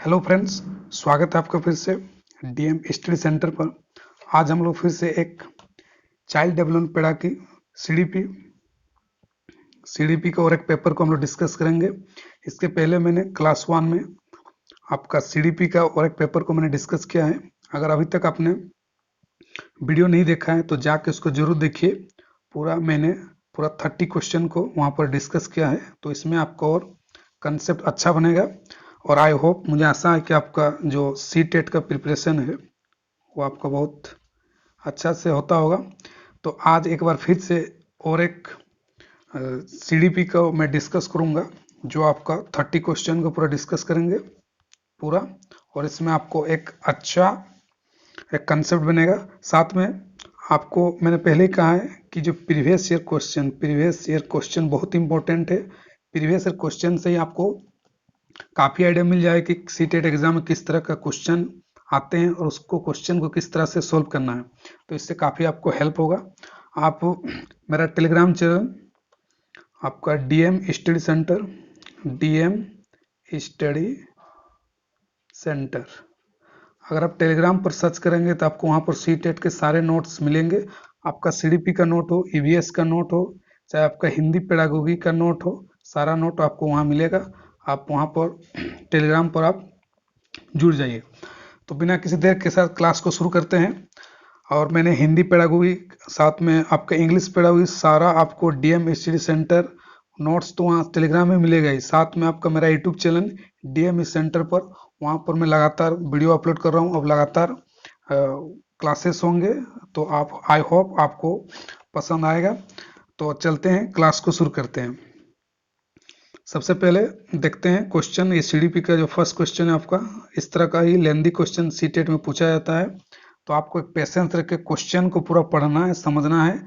Hello friends, स्वागत है आपका फिर से डीएम स्टडी सेंटर पर। आज हम लोग फिर से एक चाइल्ड डेवलपमेंट पैरा की सीडीपी का और एक पेपर को हम लोग डिस्कस करेंगे। इसके पहले मैंने क्लास 1 में आपका सीडीपी का और एक पेपर को मैंने डिस्कस किया है। अगर अभी तक आपने वीडियो नहीं देखा है तो जाके उसको जरूर देखिए। मैंने पूरा 30 क्वेश्चन को वहाँ पर डिस्कस किया है, तो इसमें आपका और कंसेप्ट अच्छा बनेगा। और आई होप, मुझे आशा है कि आपका जो सी टेट का प्रिपरेशन है वो आपका बहुत अच्छा से होता होगा। तो आज एक बार फिर से और एक सीडीपी का मैं डिस्कस करूँगा, जो आपका 30 क्वेश्चन को पूरा डिस्कस करेंगे पूरा। और इसमें आपको एक अच्छा एक कंसेप्ट बनेगा। साथ में आपको मैंने पहले ही कहा है कि जो प्रीवियस ईयर क्वेश्चन बहुत इंपॉर्टेंट है। प्रीवियस ईयर क्वेश्चन से ही आपको काफ़ी आइडिया मिल जाए कि सी टेट एग्जाम में किस तरह का क्वेश्चन आते हैं और उसको क्वेश्चन को किस तरह से सोल्व करना है। तो इससे काफ़ी आपको हेल्प होगा। आप मेरा टेलीग्राम चैनल आपका डीएम स्टडी सेंटर, अगर आप टेलीग्राम पर सर्च करेंगे तो आपको वहाँ पर सी टेट के सारे नोट्स मिलेंगे। आपका सीडीपी का नोट हो, ईवीएस का नोट हो, चाहे आपका हिंदी पेडागोगी का नोट हो, सारा नोट आपको वहाँ मिलेगा। आप वहाँ पर टेलीग्राम पर आप जुड़ जाइए। तो बिना किसी देर के साथ क्लास को शुरू करते हैं। और मैंने हिंदी पेडागोगी, साथ में आपका इंग्लिश पेडागोगी, सारा आपको डीएम स्टडी सेंटर नोट्स तो वहाँ टेलीग्राम में मिलेगा ही। साथ में आपका मेरा यूट्यूब चैनल डीएम सेंटर पर, वहाँ पर मैं लगातार वीडियो अपलोड कर रहा हूँ। अब लगातार क्लासेस होंगे, तो आप आई होप आपको पसंद आएगा। तो चलते हैं, क्लास को शुरू करते हैं। सबसे पहले देखते हैं क्वेश्चन। ये सीडीपी का जो फर्स्ट क्वेश्चन है आपका, इस तरह का ही लेंदी क्वेश्चन सी टेट में पूछा जाता है। तो आपको एक पेशेंस रख के क्वेश्चन को पूरा पढ़ना है, समझना है।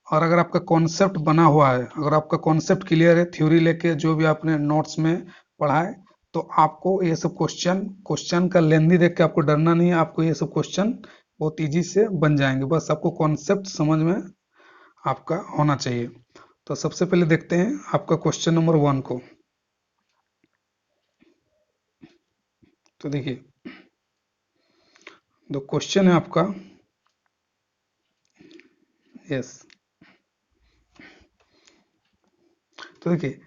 और अगर आपका कॉन्सेप्ट बना हुआ है, अगर आपका कॉन्सेप्ट क्लियर है, थ्योरी लेके जो भी आपने नोट्स में पढ़ा है, तो आपको ये सब क्वेश्चन का लेंदी देख के आपको डरना नहीं है। आपको ये सब क्वेश्चन बहुत ईजी से बन जाएंगे, बस आपको कॉन्सेप्ट समझ में आपका होना चाहिए। तो सबसे पहले देखते हैं आपका क्वेश्चन नंबर 1 को। तो देखिए, दो क्वेश्चन है आपका। यस, तो देखिए,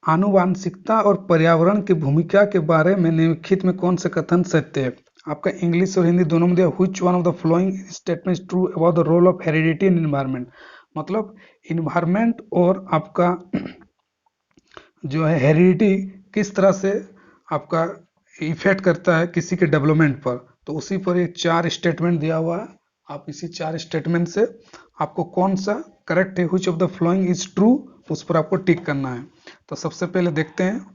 आनुवांशिकता और पर्यावरण की भूमिका के बारे में निम्नलिखित में कौन सा कथन सत्य है। आपका इंग्लिश और हिंदी दोनों में दिया, which one of the following statements true about the role of heredity in environment. मतलब इन्वायरमेंट और आपका जो है हेरिडिटी किस तरह से आपका इफेक्ट करता है किसी के डेवलपमेंट पर। तो उसी पर ये 4 स्टेटमेंट दिया हुआ है। आप इसी 4 स्टेटमेंट से आपको कौन सा करेक्ट है, which of the following is true, उस पर आपको टिक करना है। तो सबसे पहले देखते हैं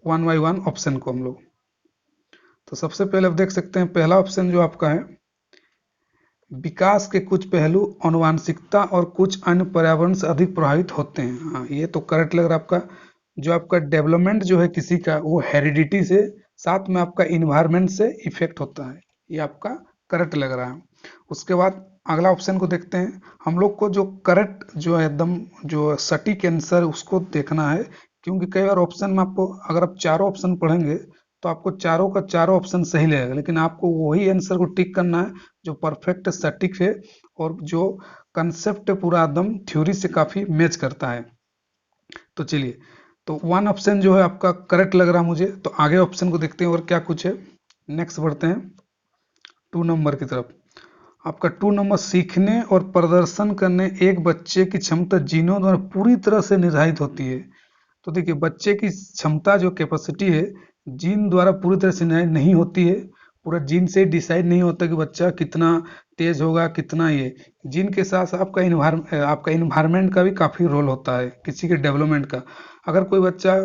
1 बाई 1 ऑप्शन को हम लोग। तो सबसे पहले आप देख सकते हैं पहला ऑप्शन जो आपका है, विकास के कुछ पहलू आनुवांशिकता और कुछ अन्य पर्यावरण से अधिक प्रभावित होते हैं। हाँ, ये तो करेक्ट लग रहा है आपका। जो आपका डेवलपमेंट जो है किसी का, वो हेरिडिटी से, साथ में आपका इन्वायरमेंट से इफेक्ट होता है। ये आपका करेक्ट लग रहा है। उसके बाद अगला ऑप्शन को देखते हैं। हम लोग को जो करेक्ट जो है एकदम जो सटीक आंसर उसको देखना है, क्योंकि कई बार ऑप्शन में आपको, अगर आप चारों ऑप्शन पढ़ेंगे तो आपको चारों का चारों ऑप्शन सही लगेगा, लेकिन आपको वही आंसर को टिक करना है जो परफेक्ट सटीक है और जो कंसेप्ट पूरा एकदम थ्योरी से काफी मैच करता है। तो चलिए, तो 1 ऑप्शन जो है आपका करेक्ट लग रहा मुझे। तो आगे ऑप्शन को देखते हैं और क्या कुछ है। नेक्स्ट बढ़ते हैं 2 नंबर की तरफ। आपका 2 नंबर, सीखने और प्रदर्शन करने एक बच्चे की क्षमता जीनों द्वारा पूरी तरह से निर्धारित होती है। तो देखिए, बच्चे की क्षमता जो कैपेसिटी है, जीन द्वारा पूरी तरह से नहीं होती है। पूरा जीन से डिसाइड नहीं होता कि बच्चा कितना तेज होगा, कितना ये। जीन के साथ साथ आपका इन्वायरमेंट का भी काफ़ी रोल होता है किसी के डेवलपमेंट का। अगर कोई बच्चा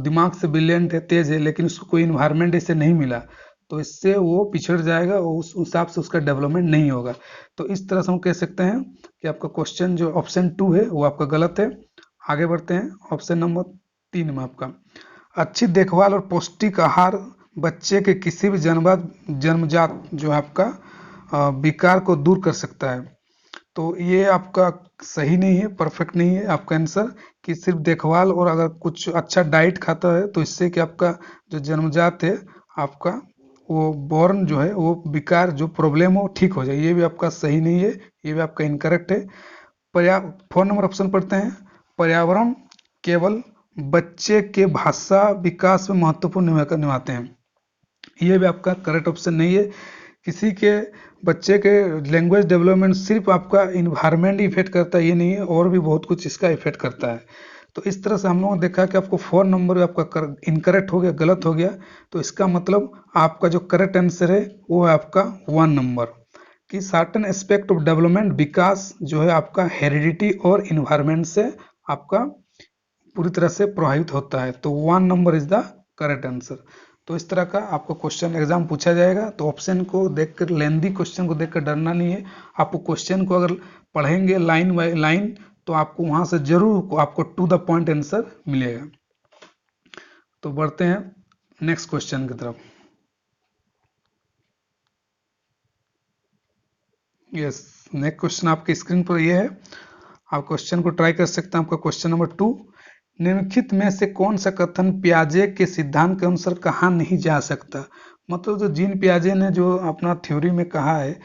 दिमाग से ब्रिलियंट है, तेज है, लेकिन उसको कोई इन्वायरमेंट इससे नहीं मिला, तो इससे वो पिछड़ जाएगा और उस हिसाब से उसका डेवलपमेंट नहीं होगा। तो इस तरह से हम कह सकते हैं कि आपका क्वेश्चन जो ऑप्शन 2 है वो आपका गलत है। आगे बढ़ते हैं ऑप्शन नंबर 3 में आपका, अच्छी देखभाल और पौष्टिक आहार बच्चे के किसी भी जन्मजात जो है आपका विकार को दूर कर सकता है। तो ये आपका सही नहीं है, परफेक्ट नहीं है आपका आंसर, कि सिर्फ देखभाल और अगर कुछ अच्छा डाइट खाता है तो इससे कि आपका जो जन्मजात है आपका वो बॉर्न जो है वो विकार जो प्रॉब्लम हो ठीक हो जाए। ये भी आपका सही नहीं है, ये भी आपका इनकरेक्ट है। 4 नंबर ऑप्शन पढ़ते हैं। पर्यावरण केवल बच्चे के भाषा विकास में महत्वपूर्ण भूमिका निभाते हैं। ये भी आपका करेक्ट ऑप्शन नहीं है। किसी के बच्चे के लैंग्वेज डेवलपमेंट सिर्फ आपका इन्वायरमेंट इफेक्ट करता है ये नहीं है, और भी बहुत कुछ इसका इफेक्ट करता है। तो इस तरह से हम लोगों ने देखा कि आपको 4 नंबर आपका इनकरेक्ट हो गया, गलत हो गया। तो इसका मतलब आपका जो करेक्ट आंसर है वो है आपका 1 नंबर, कि सर्टेन एस्पेक्ट ऑफ डेवलपमेंट विकास जो है आपका हेरिडिटी और इन्वायरमेंट से आपका पूरी तरह से प्रभावित होता है। तो 1 number is the correct answer. तो इस तरह का आपको क्वेश्चन एग्जाम पूछा जाएगा। तो ऑप्शन को देखकर, लेंदी क्वेश्चन को देखकर डरना नहीं है। आपको क्वेश्चन को अगर पढ़ेंगे लाइन बाय लाइन तो आपको वहां से जरूर आपको टू द पॉइंट आंसर मिलेगा। तो बढ़ते हैं नेक्स्ट क्वेश्चन की तरफ। यस, नेक्स्ट क्वेश्चन आपकी स्क्रीन पर ये है, आप क्वेश्चन को ट्राई कर सकते हैं। आपका क्वेश्चन नंबर 2, निम्नलिखित में से कौन सा कथन पियाजे के सिद्धांत के अनुसार कहा नहीं जा सकता। मतलब जो जीन पियाजे ने जो अपना थ्योरी में कहा है,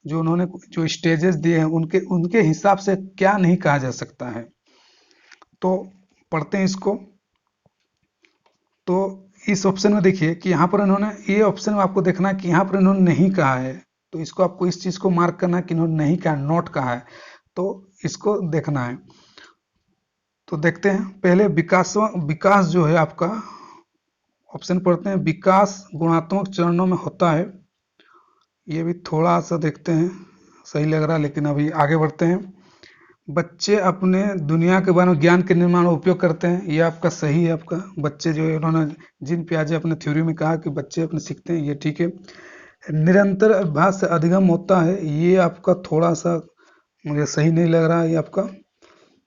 जो उन्होंने जो स्टेजेस दिए हैं उनके उनके हिसाब से क्या नहीं कहा जा सकता है। तो पढ़ते हैं इसको। तो इस ऑप्शन में देखिए कि यहाँ पर इन्होंने, ये ऑप्शन में आपको देखना है कि यहाँ पर इन्होंने नहीं कहा है, तो इसको आपको इस चीज को मार्क करना है कि इन्होंने नहीं कहा, नॉट कहा है, तो इसको देखना है। तो देखते हैं पहले विकास जो है आपका, ऑप्शन पढ़ते हैं, विकास गुणात्मक चरणों में होता है। ये भी थोड़ा सा देखते हैं, सही लग रहा है, लेकिन अभी आगे बढ़ते हैं। बच्चे अपने दुनिया के बारे में ज्ञान के निर्माण में उपयोग करते हैं, ये आपका सही है। आपका बच्चे जो है, उन्होंने जीन पियाजे अपने थ्योरी में कहा कि बच्चे अपने सीखते हैं, ये ठीक है। निरंतर अभ्यास से अधिगम होता है, ये आपका थोड़ा सा मुझे सही नहीं लग रहा है,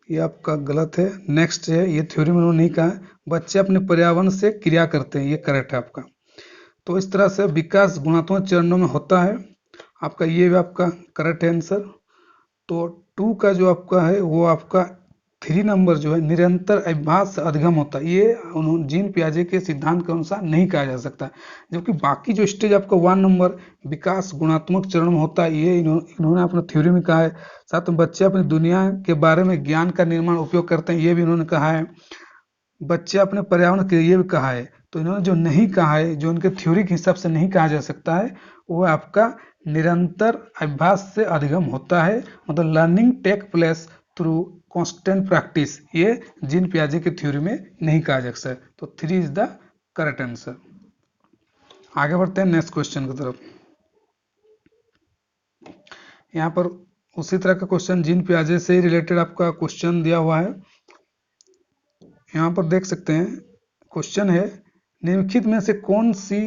ये आपका गलत है। नेक्स्ट है, ये थ्योरी में उन्होंने नहीं कहा है। बच्चे अपने पर्यावरण से क्रिया करते हैं, ये करेक्ट है आपका। तो इस तरह से विकास गुणात्मक चरणों में होता है, आपका ये भी आपका करेक्ट है आंसर। तो 2 का जो आपका है वो आपका 3 नंबर जो है, निरंतर अभ्यास से अधिगम होता है, ये उन्होंने जीन पियाजे के सिद्धांत के अनुसार नहीं कहा जा सकता। जबकि बाकी जो स्टेज आपका 1 नंबर विकास गुणात्मक चरण में होता है, ये इन्होंने अपने थ्योरी में कहा है। साथ में बच्चे अपनी दुनिया के बारे में ज्ञान का निर्माण उपयोग करते हैं, ये भी इन्होंने कहा है। बच्चे अपने पर्यावरण के लिए भी कहा है। तो इन्होंने जो नहीं कहा है, जो उनके थ्योरी के हिसाब से नहीं कहा जा सकता है, वो आपका निरंतर अभ्यास से अधिगम होता है, मतलब learning take place through constant practice, ये जीन पियाजे की थ्योरी में नहीं कहा जा सकता है। तो 3 इज द करेक्ट आंसर। आगे बढ़ते हैं नेक्स्ट क्वेश्चन की तरफ। यहाँ पर उसी तरह का क्वेश्चन जीन पियाजे से ही रिलेटेड आपका क्वेश्चन दिया हुआ है। यहाँ पर देख सकते हैं, क्वेश्चन है, निम्नलिखित में से कौन सी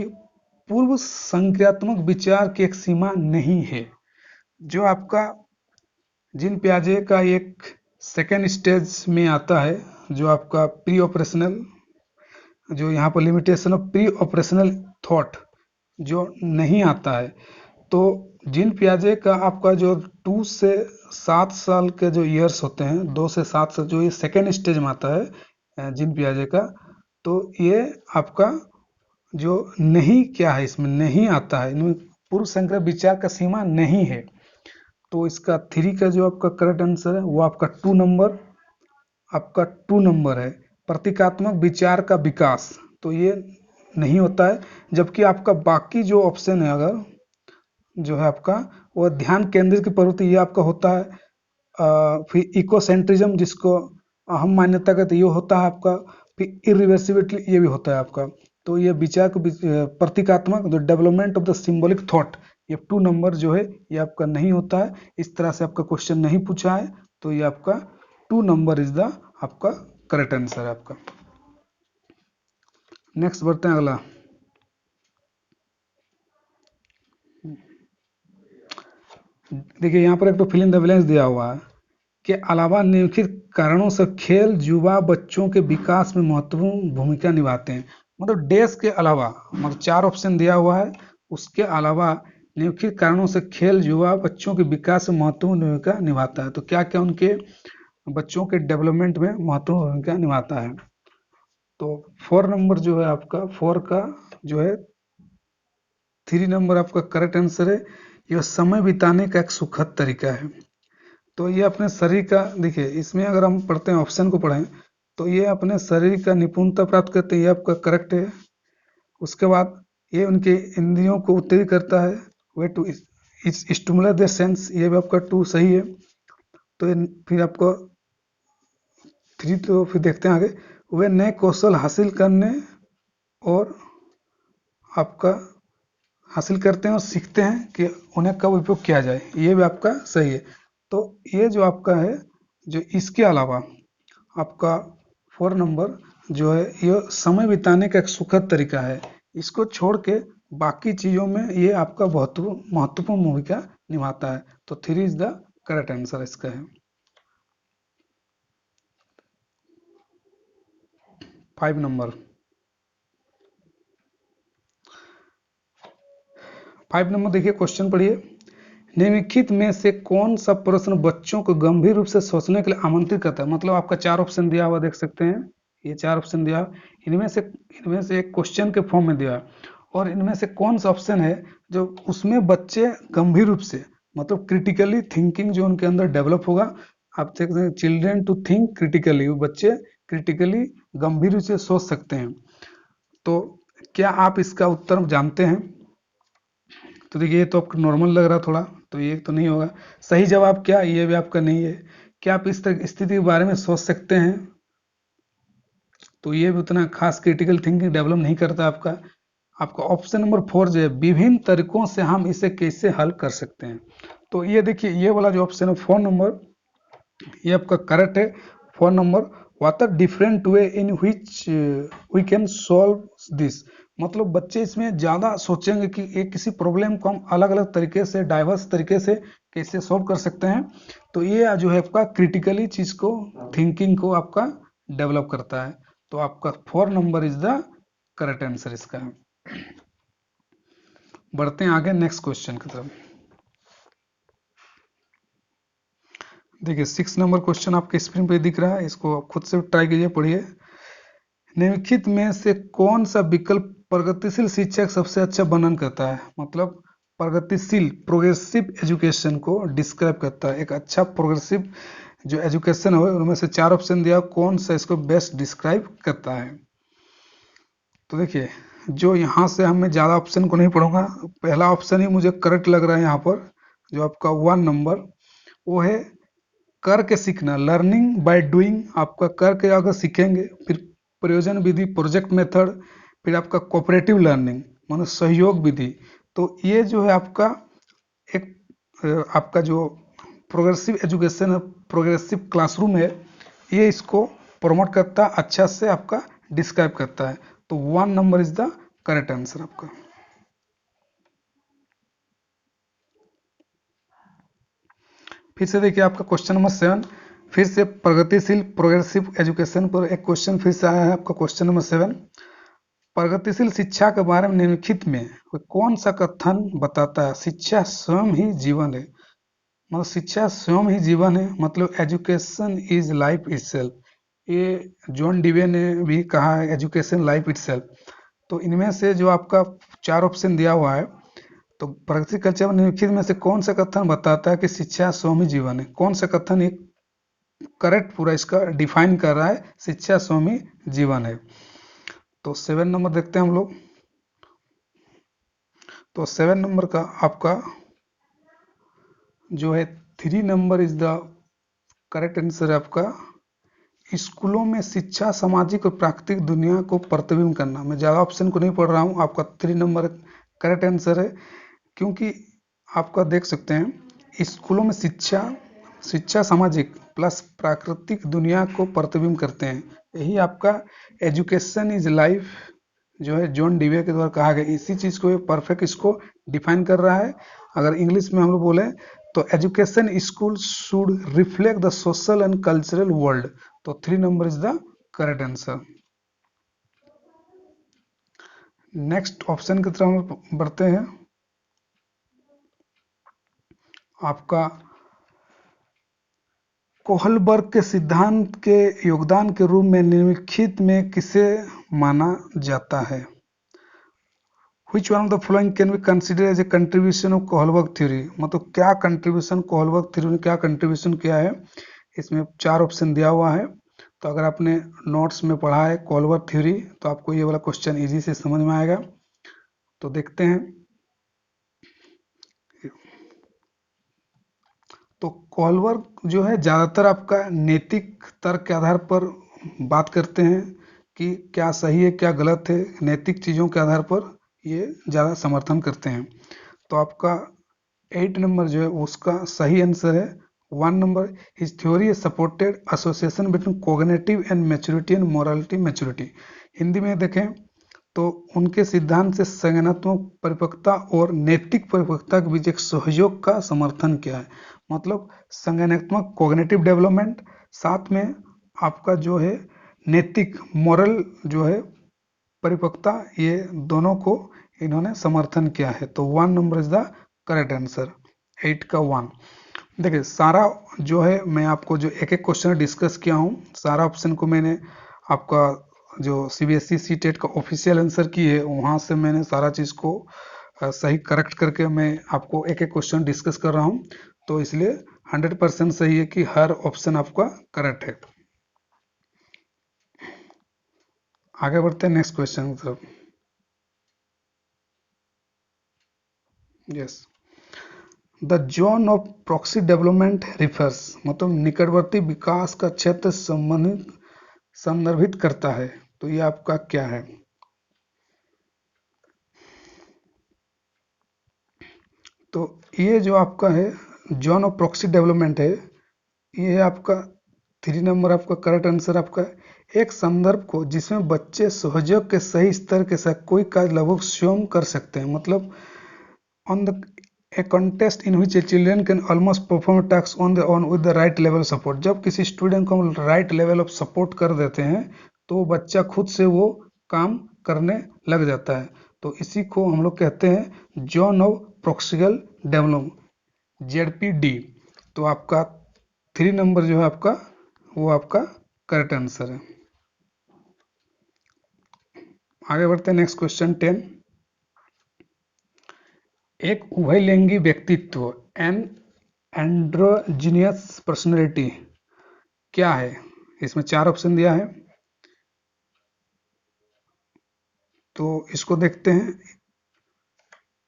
पूर्व संक्रियात्मक विचार की एक सीमा नहीं है। जो आपका जीन पियाजे का एक सेकेंड स्टेज में आता है, जो आपका प्री ऑपरेशनल, जो यहाँ पर limitation of pre operational thought जो नहीं आता है। तो जीन पियाजे का आपका जो 2 से 7 साल के जो ईयर्स होते हैं, 2 से 7 साल, जो ये सेकेंड स्टेज में आता है जीन पियाजे का, तो ये आपका जो नहीं क्या है, इसमें नहीं आता है, इनमें पूर्व संक्रय विचार का सीमा नहीं है। तो इसका 3 का जो आपका करेक्ट आंसर है वो आपका 2 नंबर, आपका 2 नंबर है, प्रतीकात्मक विचार का विकास, तो ये नहीं होता है। जबकि आपका बाकी जो ऑप्शन है, अगर जो है आपका वो ध्यान केंद्रित की प्रवृत्ति, ये आपका होता है। फिर इकोसेंट्रिज्म, जिसको अहम मान्यता कहते हैं, ये होता है आपका। फिर इरिवर्सिबिलिटी, ये भी होता है आपका। तो ये विचार को प्रतीकात्मक, जो development of the symbolic thought, ये 2 नंबर जो है ये आपका नहीं होता है। इस तरह से आपका क्वेश्चन नहीं पूछा है, तो ये आपका 2 नंबर इज द आपका करेक्ट आंसर है आपका। नेक्स्ट बढ़ते हैं अगला। देखिए यहाँ पर एक तो फिल इन द ब्लैंक्स दिया हुआ है के अलावा निम्नलिखित कारणों से खेल युवा बच्चों के विकास में महत्वपूर्ण भूमिका निभाते हैं। मतलब डेस के अलावा, मतलब 4 ऑप्शन दिया हुआ है, उसके अलावा निम्नलिखित कारणों से खेल युवा बच्चों के विकास में महत्वपूर्ण भूमिका निभाता है। तो क्या क्या उनके बच्चों के डेवलपमेंट में महत्वपूर्ण भूमिका निभाता है। तो 4 नंबर जो है आपका 4 का जो है 3 नंबर आपका करेक्ट आंसर है। यह समय बिताने का एक सुखद तरीका है। तो ये अपने शरीर का देखिए, इसमें अगर हम पढ़ते हैं ऑप्शन को पढ़ें तो ये अपने शरीर का निपुणता प्राप्त करते हैं, ये आपका करेक्ट है। उसके बाद ये उनके इंद्रियों को उत्तेजित करता है, way to stimulate the sense, ये भी आपका 2 सही है। तो फिर आपको 3 तो फिर देखते हैं आगे, वे नए कौशल हासिल करने और आपका हासिल करते हैं और सीखते हैं कि उन्हें कब उपयोग किया जाए, ये भी आपका सही है। तो ये जो आपका है, जो इसके अलावा आपका 4 नंबर जो है ये समय बिताने का एक सुखद तरीका है। इसको छोड़ के बाकी चीज़ों में ये आपका बहुत महत्वपूर्ण भूमिका निभाता है। तो 3 इज द करेक्ट आंसर इसका है। 5 नंबर 5 नंबर देखिए, क्वेश्चन पढ़िए। निम्नलिखित में से कौन सा प्रश्न बच्चों को गंभीर रूप से सोचने के लिए आमंत्रित करता है। मतलब आपका 4 ऑप्शन दिया हुआ देख सकते हैं, ये 4 ऑप्शन दिया, इनमें से एक क्वेश्चन के फॉर्म में दिया है और इनमें से कौन सा ऑप्शन है जो उसमें बच्चे गंभीर रूप से, मतलब क्रिटिकली थिंकिंग जो उनके अंदर डेवलप होगा। आप देख सकते हैं चिल्ड्रेन टू थिंक क्रिटिकली, बच्चे क्रिटिकली गंभीर रूप से सोच सकते हैं। तो क्या आप इसका उत्तर जानते हैं। तो देखिए, ये तो आपको नॉर्मल लग रहा थोड़ा, तो ये तो नहीं होगा। सही जवाब क्या, ये भी आपका नहीं है। क्या आप इस तरह स्थिति के बारे में सोच सकते हैं, तो ये भी उतना खास क्रिटिकल थिंकिंग डेवलप नहीं करता आपका। आपका ऑप्शन नंबर 4 जो है, विभिन्न तरीकों से हम इसे कैसे हल कर सकते हैं। तो ये देखिए, ये वाला जो ऑप्शन है 4 नंबर, ये आपका करेक्ट है। 4 number, what are different way in which we can solve this. मतलब बच्चे इसमें ज़्यादा सोचेंगे कि एक किसी प्रॉब्लम को हम अलग अलग तरीके से, डाइवर्स तरीके से कैसे सॉल्व कर सकते हैं। तो ये जो है आपका क्रिटिकली चीज़ को, थिंकिंग को आपका डेवलप करता है। तो आपका 4 number is the correct answer इसका। बढ़ते हैं आगे नेक्स्ट क्वेश्चन की तरफ। देखिए 6 नंबर क्वेश्चन आपके स्क्रीन पे दिख रहा है, इसको खुद से ट्राई कीजिए, पढ़िए। निम्नलिखित में से कौन सा विकल्प प्रगतिशील शिक्षा का सबसे अच्छा वर्णन करता है। मतलब प्रगतिशील, प्रोग्रेसिव एजुकेशन को डिस्क्राइब करता है। एक अच्छा प्रोग्रेसिव जो एजुकेशन हो, उनमें से 4 ऑप्शन दिया, कौन सा इसको बेस्ट डिस्क्राइब करता है। तो देखिए, जो यहाँ से हमें ज़्यादा ऑप्शन को नहीं पढ़ूंगा, पहला ऑप्शन ही मुझे करेक्ट लग रहा है यहाँ पर, जो आपका 1 नंबर, वो है करके सीखना, लर्निंग बाय डूइंग। आपका करके अगर सीखेंगे, फिर प्रयोजन विधि, प्रोजेक्ट मेथड, फिर आपका कोऑपरेटिव लर्निंग मानो सहयोग विधि। तो ये जो है आपका एक आपका जो प्रोग्रेसिव एजुकेशन है, प्रोग्रेसिव क्लासरूम है, ये इसको प्रमोट करता है, अच्छा से आपका डिस्क्राइब करता है। तो 1 number is the correct answer आपका। फिर से देखिए आपका क्वेश्चन नंबर 7, फिर से प्रगतिशील प्रोग्रेसिव एजुकेशन पर एक क्वेश्चन फिर से आया है आपका। क्वेश्चन नंबर 7, प्रगतिशील शिक्षा के बारे में निम्नलिखित में कौन सा कथन बताता है शिक्षा स्वयं ही जीवन है। मतलब शिक्षा स्वयं ही जीवन है, मतलब एजुकेशन इज लाइफ इटसेल्फ। ये जॉन डीवे ने भी कहा है, एजुकेशन लाइफ इटसेल्फ। तो इनमें से जो आपका 4 ऑप्शन दिया हुआ है, तो प्रगति कल्चर में निम्नलिखित में से कौन सा कथन बताता है कि शिक्षा स्वयं ही जीवन है। कौन सा कथन एक करेक्ट पूरा इसका डिफाइन कर रहा है शिक्षा स्वयं ही जीवन है। तो 7 नंबर देखते हैं हम लोग। तो 7 नंबर का आपका जो है 3 number is the correct answer है आपका। स्कूलों में शिक्षा सामाजिक और प्राकृतिक दुनिया को प्रतिबिंब करना। मैं ज़्यादा ऑप्शन को नहीं पढ़ रहा हूँ, आपका 3 नंबर करेक्ट आंसर है। क्योंकि आपका देख सकते हैं स्कूलों में शिक्षा सामाजिक प्लस प्राकृतिक दुनिया को प्रतिबिंब करते हैं। यही आपका एजुकेशन इज लाइफ जो है जॉन डीवे के द्वारा कहा गया, इसी चीज़ को परफेक्ट इसको डिफाइन कर रहा है। अगर इंग्लिश में हम लोग बोले तो education school should reflect the social and cultural world. तो 3 number is the correct answer. Next option की तरफ हम बढ़ते हैं। आपका कोहलबर्ग के सिद्धांत के योगदान के रूप में निम्नलिखित में किसे माना जाता है? Which one of the following can be considered as a contribution of Kohlberg theory? मतलब क्या कंट्रीब्यूशन कोहलबर्ग थ्योरी ने क्या कंट्रीब्यूशन किया है? इसमें 4 ऑप्शन दिया हुआ है। तो अगर आपने नोट्स में पढ़ा है कोहलबर्ग थ्योरी तो आपको ये वाला क्वेश्चन इजी से समझ में आएगा। तो देखते हैं। तो कोहलबर्ग जो है ज़्यादातर आपका नैतिक तर्क के आधार पर बात करते हैं कि क्या सही है क्या गलत है, नैतिक चीज़ों के आधार पर ये ज़्यादा समर्थन करते हैं। तो आपका 8 नंबर जो है उसका सही आंसर है 1 number. His theory supported association between cognitive and maturity and morality maturity. Hindi में देखें तो उनके सिद्धांत से संज्ञानात्मक परिपक्वता और नैतिक परिपक्वता के बीच एक सहयोग का समर्थन किया है। मतलब संज्ञानात्मक कॉग्निटिव डेवलपमेंट, साथ में आपका जो है नैतिक मॉरल जो है परिपक्वता, ये दोनों को इन्होंने समर्थन किया है। तो 1 number is the correct answer, 8 का 1। देखिए सारा जो है मैं आपको जो एक एक क्वेश्चन डिस्कस किया हूँ, सारा ऑप्शन को मैंने आपका जो CBSE CTET का ऑफिशियल आंसर की है वहाँ से मैंने सारा चीज़ को सही करेक्ट करके मैं आपको एक एक क्वेश्चन डिस्कस कर रहा हूँ। तो इसलिए 100% सही है कि हर ऑप्शन आपका करेक्ट है। आगे बढ़ते हैं नेक्स्ट क्वेश्चन की तरफ। Yes, the zone of proxy development refers, मतलब निकटवर्ती विकास का क्षेत्र संदर्भित करता है। तो ये आपका क्या है? तो ये जो आपका है जोन ऑफ प्रॉक्सी डेवलपमेंट है, ये आपका 3 नंबर आपका करेक्ट आंसर आपका एक संदर्भ को जिसमें बच्चे सहयोग के सही स्तर के साथ कोई कार्य लगभग स्वयं कर सकते हैं। मतलब on the A contest in which A children can almost perform task on the on with the right level support. जब किसी स्टूडेंट को हम राइट लेवल ऑफ सपोर्ट कर देते हैं तो बच्चा खुद से वो काम करने लग जाता है। तो इसी को हम लोग कहते हैं जोन ऑफ प्रॉक्सियल डेवलपमेंट, ZPD। तो आपका 3 नंबर जो है आपका वो आपका करेक्ट आंसर है। आगे बढ़ते हैं नेक्स्ट क्वेश्चन 10। एक उभयलिंगी व्यक्तित्व एन एंड्रोजिनियस पर्सनैलिटी क्या है? इसमें 4 ऑप्शन दिया है, तो इसको देखते हैं।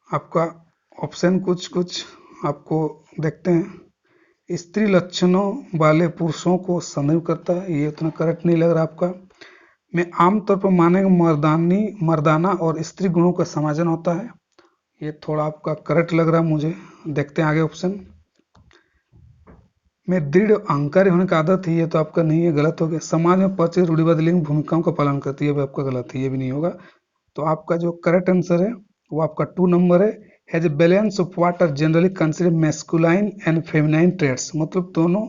आपका ऑप्शन कुछ कुछ आपको देखते हैं। स्त्री लक्षणों वाले पुरुषों को संदर्भित करता है, ये उतना करेक्ट नहीं लग रहा आपका। मैं आमतौर पर मानेंगे मर्दाना और स्त्री गुणों का समाजन होता है, ये थोड़ा आपका करेक्ट लग रहा है मुझे। देखते हैं आगे ऑप्शन में दृढ़ अहंकारी होने का आदत है, ये तो आपका नहीं है, गलत हो गया। समाज में प्रचलित रूढ़िवादी लिंग भूमिकाओं का पालन करती है, ये भी आपका गलत है, ये भी नहीं होगा। तो आपका जो करेक्ट आंसर है वो आपका 2 नंबर है। Has a balance of what are generally considered masculine and feminine traits. मतलब दोनों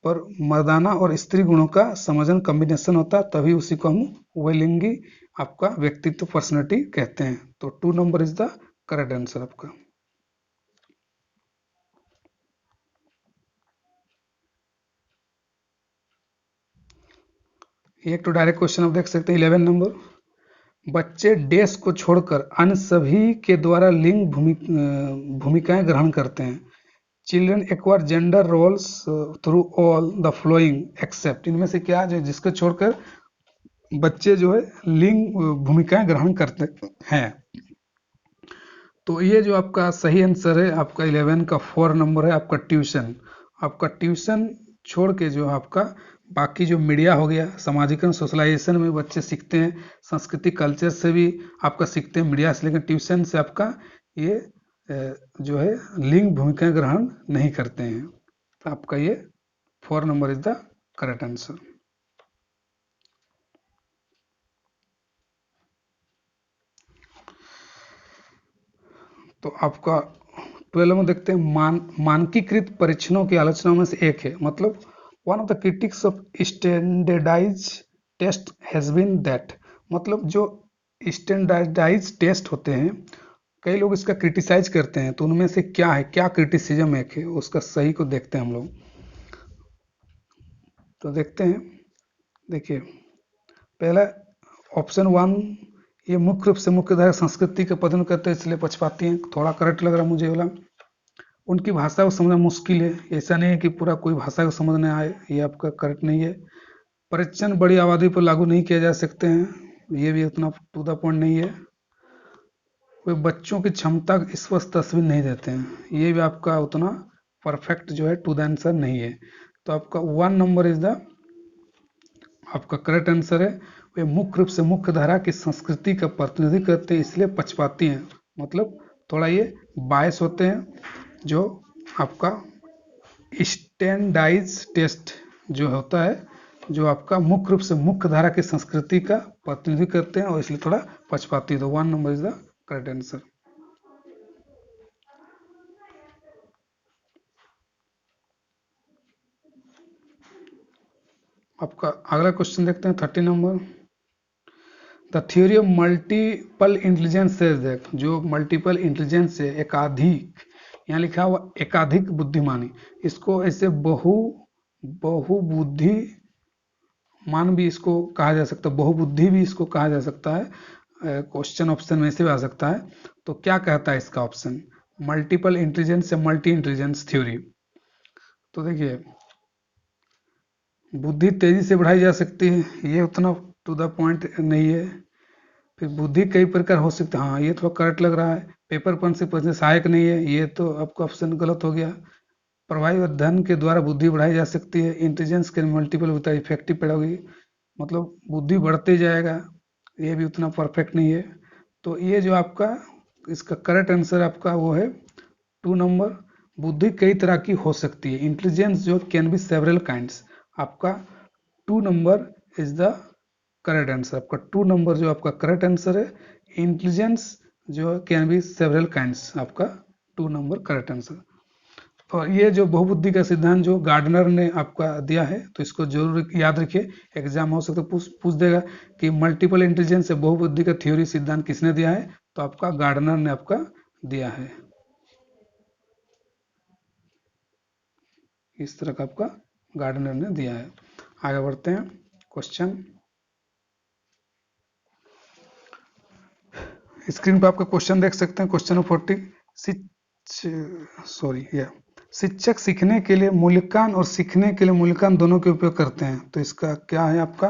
पर मर्दाना और स्त्री गुणों का संयोजन कॉम्बिनेशन होता है, तभी उसी को हम उभयलिंगी आपका व्यक्तित्व पर्सनैलिटी कहते हैं। तो 2 number is the correct answer आपका। एक तो डायरेक्ट क्वेश्चन आप देख सकते हैं 11 नंबर। बच्चे डैश को छोड़कर अन्य सभी के द्वारा लिंग भूमिकाएं ग्रहण करते हैं। Children acquire gender roles through all the following except. इनमें से क्या जो जिसको छोड़कर बच्चे जो है लिंग भूमिकाएं ग्रहण करते हैं। तो ये जो आपका सही आंसर है आपका 11 का 4 नंबर है आपका ट्यूशन। आपका ट्यूशन छोड़ के जो आपका बाकी जो मीडिया हो गया, सामाजिकरण सोशलाइजेशन में बच्चे सीखते हैं, संस्कृति कल्चर से भी आपका सीखते हैं मीडिया से, लेकिन ट्यूशन से आपका ये जो है लिंग भूमिकाएं ग्रहण नहीं करते हैं। तो आपका ये 4 number is the correct answer. तो आपका 12 में देखते हैं मानकीकृत परीक्षणों की आलोचना में से एक है। मतलब one of the critics of standardise test has been that. मतलब जो स्टैंडर्डाइज टेस्ट होते हैं कई लोग इसका क्रिटिसाइज करते हैं, तो उनमें से क्या है, क्या क्रिटिसिज्म है उसका सही को देखते हैं हम लोग। तो देखते हैं, देखिए पहला ऑप्शन 1, ये मुख्य रूप से मुख्यधारा संस्कृति का पतन करते हैं इसलिए पक्षपाती हैं, थोड़ा करेक्ट लग रहा मुझे वाला। उनकी भाषा को समझना मुश्किल है, ऐसा नहीं है कि पूरा कोई भाषा को समझ नहीं आए, ये आपका करेक्ट नहीं है। परीक्षण बड़ी आबादी पर लागू नहीं किया जा सकते हैं, ये भी उतना टू द पॉइंट नहीं है। वे बच्चों की क्षमता की स्पष्ट तस्वीर नहीं देते हैं, ये भी आपका उतना परफेक्ट जो है टू द आंसर नहीं है। तो आपका 1 नंबर इज द आपका करेक्ट आंसर है। वे मुख्य रूप से मुख्य धारा की संस्कृति का प्रतिनिधित्व करते हैं इसलिए पक्षपाती हैं, मतलब थोड़ा ये बायस होते हैं। जो आपका स्टैंडाइज टेस्ट जो होता है, जो आपका मुख्य रूप से मुख्य धारा की संस्कृति का प्रतिनिधित्व करते हैं और इसलिए थोड़ा पक्षपाती। तो 1 number is the correct answer. आपका अगला क्वेश्चन देखते हैं 30 number. The theory of multiple intelligence says that, जो मल्टीपल इंटेलिजेंस है, एकाधिक, यहाँ लिखा हुआ एकाधिक बुद्धिमानी, इसको ऐसे बहुबुद्धिमान भी इसको कहा जा सकता है, बहुबुद्धि भी इसको कहा जा सकता है, क्वेश्चन ऑप्शन में से भी आ सकता है। तो क्या कहता है इसका ऑप्शन, मल्टीपल इंटेलिजेंस या मल्टी इंटेलिजेंस थ्योरी। तो देखिए बुद्धि तेजी से बढ़ाई जा सकती है, ये उतना टू द पॉइंट नहीं है। फिर बुद्धि कई प्रकार हो सकते हैं, हाँ ये थोड़ा करेक्ट लग रहा है। पेपर पन से पढ़ने सहायक नहीं है, ये तो आपका ऑप्शन गलत हो गया। प्रभावी अध्ययन के द्वारा बुद्धि बढ़ाई जा सकती है, इंटेलिजेंस के मल्टीपल होता है, इफेक्टिव पेडागोजी, मतलब बुद्धि बढ़ते जाएगा, ये भी उतना परफेक्ट नहीं है। तो ये जो आपका इसका करेक्ट आंसर आपका वो है 2 नंबर। बुद्धि कई तरह की हो सकती है, इंटेलिजेंस जो कैन बी सेवरल काइंड्स, आपका 2 number is the correct answer. आपका 2 नंबर जो आपका करेक्ट आंसर है, इंटेलिजेंस जो कैन बी सेवरल काइंड्स, आपका 2 नंबर करेक्ट आंसर। और ये जो बहुबुद्धि का सिद्धांत जो गार्डनर ने आपका दिया है, तो इसको जरूर याद रखिए, एग्जाम हो सकता है पूछ देगा कि मल्टीपल इंटेलिजेंस से बहुबुद्धि का थ्योरी सिद्धांत किसने दिया है, तो आपका गार्डनर ने आपका दिया है। इस तरह का आपका गार्डनर ने दिया है। आगे बढ़ते हैं क्वेश्चन, स्क्रीन पर आपका क्वेश्चन देख सकते हैं, क्वेश्चन नंबर 40। शिक्षक सीखने के लिए मूल्यांकन और सीखने के लिए मूल्यांकन दोनों के उपयोग करते हैं, तो इसका क्या है आपका,